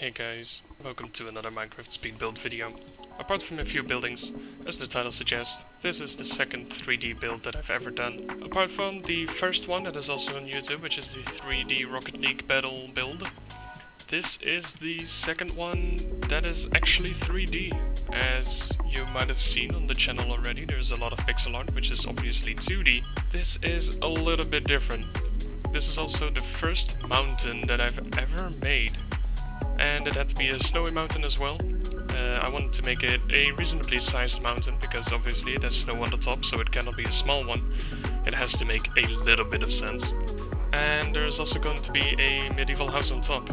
Hey guys, welcome to another Minecraft speed build video. Apart from a few buildings, as the title suggests, this is the second 3D build that I've ever done. Apart from the first one that is also on YouTube, which is the 3D Rocket League battle build, this is the second one that is actually 3D. As you might have seen on the channel already, there's a lot of pixel art, which is obviously 2D. This is a little bit different. This is also the first mountain that I've ever made. And it had to be a snowy mountain as well. I wanted to make it a reasonably sized mountain because obviously it has snow on the top, so it cannot be a small one. It has to make a little bit of sense. And there's also going to be a medieval house on top.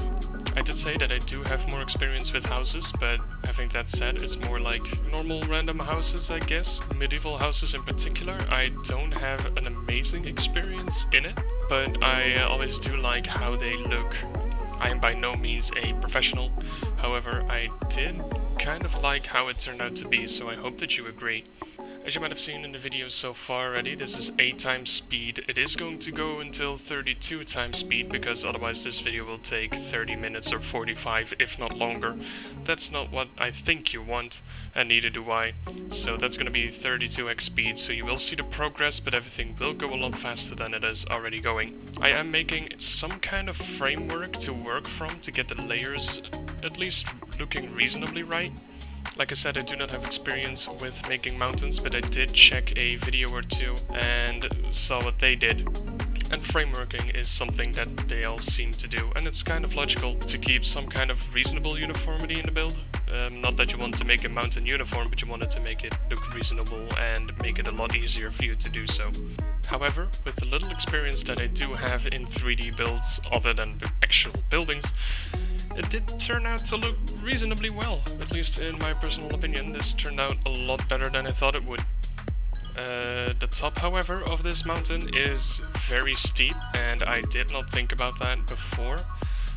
I did say that I do have more experience with houses, but having that said, it's more like normal random houses, I guess. Medieval houses in particular, I don't have an amazing experience in it, but I always do like how they look. I am by no means a professional, however I did kind of like how it turned out to be, so I hope that you agree. As you might have seen in the videos so far already, this is 8 times speed. It is going to go until 32 times speed, because otherwise this video will take 30 minutes or 45, if not longer. That's not what I think you want, and neither do I. So that's going to be 32x speed, so you will see the progress, but everything will go a lot faster than it is already going. I am making some kind of framework to work from to get the layers at least looking reasonably right. Like I said, I do not have experience with making mountains, but I did check a video or two and saw what they did. And frameworking is something that they all seem to do, and it's kind of logical to keep some kind of reasonable uniformity in the build. Not that you want to make a mountain uniform, but you wanted to make it look reasonable and make it a lot easier for you to do so. However, with the little experience that I do have in 3D builds, other than the actual buildings, it did turn out to look reasonably well. At least in my personal opinion, this turned out a lot better than I thought it would. The top, however, of this mountain is very steep, and I did not think about that before,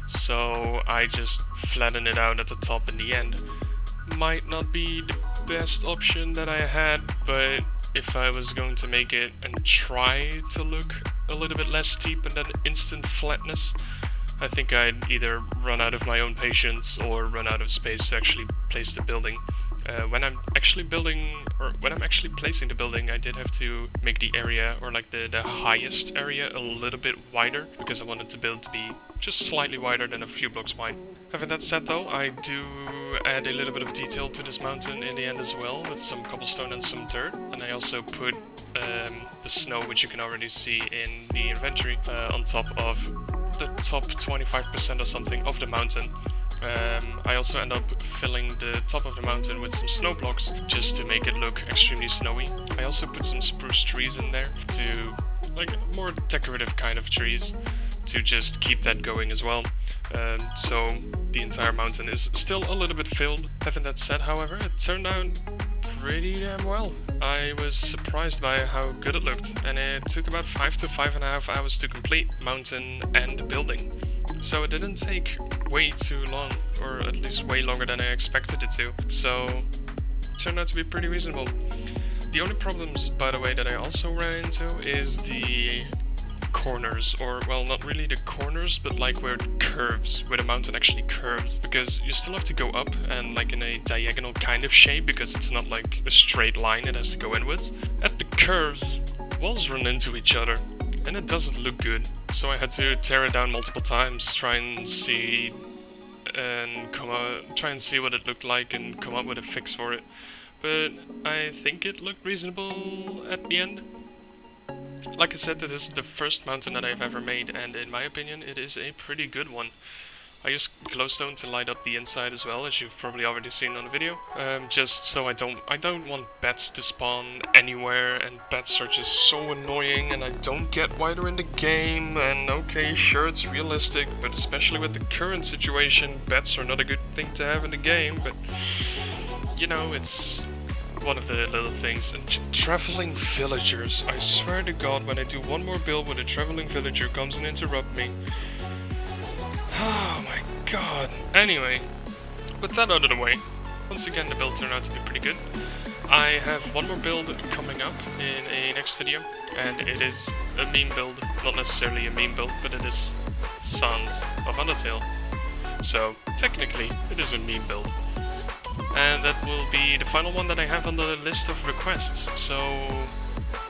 so I just flattened it out at the top in the end. Might not be the best option that I had, but if I was going to make it and try to look a little bit less steep and then instant flatness, I think I'd either run out of my own patience or run out of space to actually place the building. When I'm actually placing the building, I did have to make the area, or like the highest area, a little bit wider, because I wanted the build to be just slightly wider than a few blocks wide. Having that said though, I do add a little bit of detail to this mountain in the end as well, with some cobblestone and some dirt, and I also put the snow, which you can already see in the inventory, on top of the top 25% or something of the mountain. I also end up filling the top of the mountain with some snow blocks just to make it look extremely snowy. I also put some spruce trees in there to, like, more decorative kind of trees to just keep that going as well. So the entire mountain is still a little bit filled. Having that said, however, it turned out pretty damn well. I was surprised by how good it looked, and it took about 5 to 5.5 hours to complete mountain and building. So it didn't take way too long, or at least way longer than I expected it to, so it turned out to be pretty reasonable. The only problems, by the way, that I also ran into is the corners, or well, not really the corners, but like where it curves, where the mountain actually curves, because you still have to go up and like in a diagonal kind of shape, because it's not like a straight line, it has to go inwards. At the curves, walls run into each other, and it doesn't look good, so I had to tear it down multiple times, try and see what it looked like and come up with a fix for it. But I think it looked reasonable at the end. Like I said, this is the first mountain that I've ever made, and in my opinion it is a pretty good one. I use glowstone to light up the inside as well, as you've probably already seen on the video. Just so I don't want bats to spawn anywhere, and bats are just so annoying, and I don't get why they're in the game. And okay, sure, it's realistic, but especially with the current situation, bats are not a good thing to have in the game, but you know, it's one of the little things. And traveling villagers, I swear to God, when I do one more build where a traveling villager comes and interrupts me. Oh my god. Anyway, with that out of the way, once again the build turned out to be pretty good. I have one more build coming up in a next video, and it is a meme build. Not necessarily a meme build, but it is Sans of Undertale. So technically it is a meme build. And that will be the final one that I have on the list of requests. So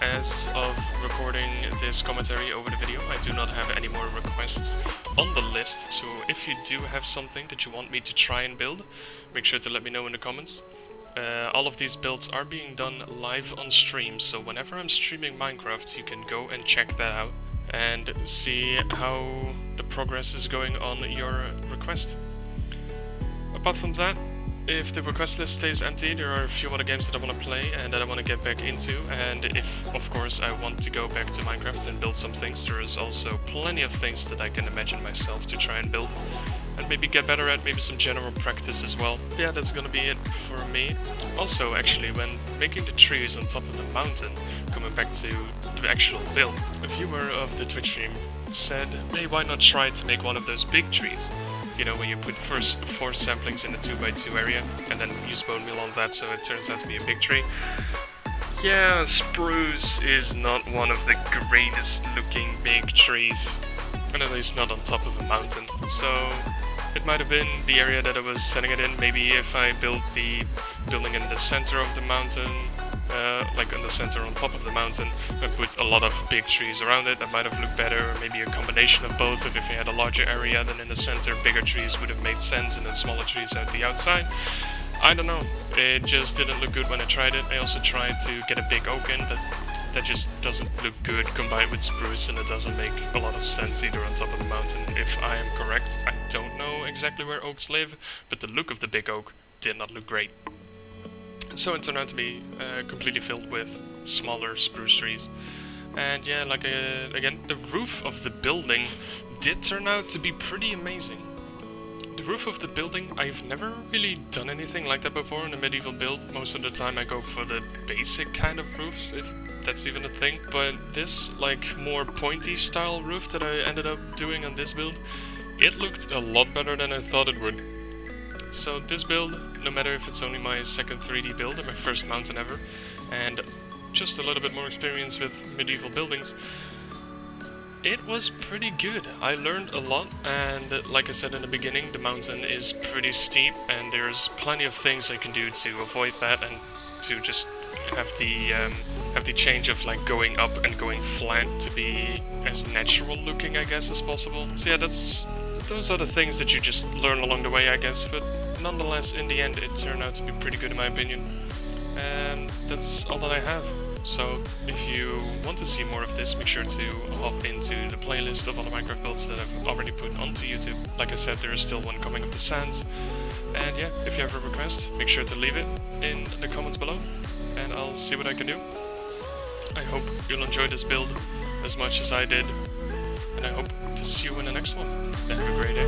as of recording this commentary over the video, I do not have any more requests on the list. So if you do have something that you want me to try and build, make sure to let me know in the comments. All of these builds are being done live on stream, so whenever I'm streaming Minecraft, you can go and check that out and see how the progress is going on your request. Apart from that, if the request list stays empty, there are a few other games that I want to play and that I want to get back into, and if, of course, I want to go back to Minecraft and build some things, there is also plenty of things that I can imagine myself to try and build. And maybe get better at, maybe some general practice as well. Yeah, that's gonna be it for me. Also, actually, when making the trees on top of the mountain, coming back to the actual build, a viewer of the Twitch stream said, hey, why not try to make one of those big trees? You know, when you put first 4 saplings in the 2x2 area, and then use bone meal on that so it turns out to be a big tree. Yeah, spruce is not one of the greatest looking big trees. And at least not on top of a mountain. So it might have been the area that I was setting it in. Maybe if I built the building in the center of the mountain, like in the center on top of the mountain, and put a lot of big trees around it, that might have looked better. Or maybe a combination of both. If you had a larger area, then in the center, bigger trees would have made sense, and then smaller trees at the outside. I don't know. It just didn't look good when I tried it. I also tried to get a big oak in, but that just doesn't look good combined with spruce, and it doesn't make a lot of sense either on top of the mountain, if I am correct. I don't know exactly where oaks live, but the look of the big oak did not look great. So it turned out to be completely filled with smaller spruce trees. And yeah, like again, the roof of the building did turn out to be pretty amazing. The roof of the building, I've never really done anything like that before in a medieval build. Most of the time I go for the basic kind of roofs, if that's even a thing. But this, like, more pointy style roof that I ended up doing on this build, it looked a lot better than I thought it would. So this build, no matter if it's only my second 3D build and my first mountain ever, and just a little bit more experience with medieval buildings, it was pretty good. I learned a lot, and like I said in the beginning, the mountain is pretty steep, and there's plenty of things I can do to avoid that and to just have the change of like going up and going flat to be as natural looking, I guess, as possible. So yeah, those are the things that you just learn along the way, I guess, but nonetheless, in the end, it turned out to be pretty good in my opinion. And that's all that I have. So if you want to see more of this, make sure to hop into the playlist of all the Minecraft builds that I've already put onto YouTube. Like I said, there is still one coming of the sands. And yeah, if you have a request, make sure to leave it in the comments below, and I'll see what I can do. I hope you'll enjoy this build as much as I did, and I hope to see you in the next one. Have a great day.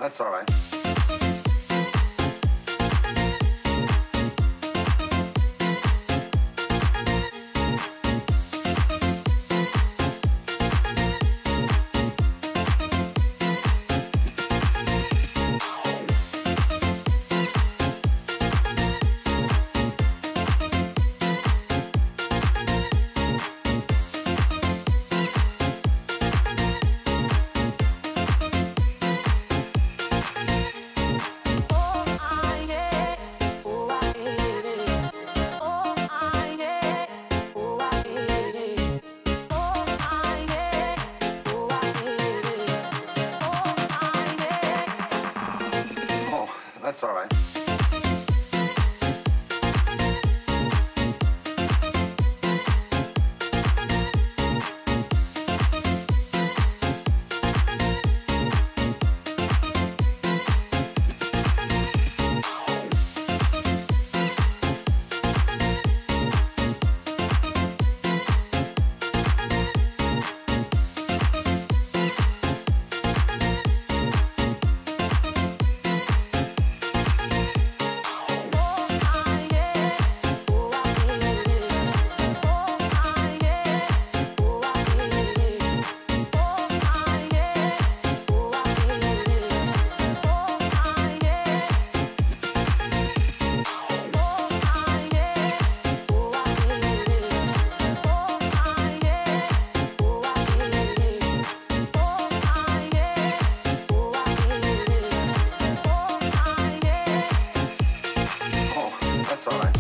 that's all right. That's all right. That's all right.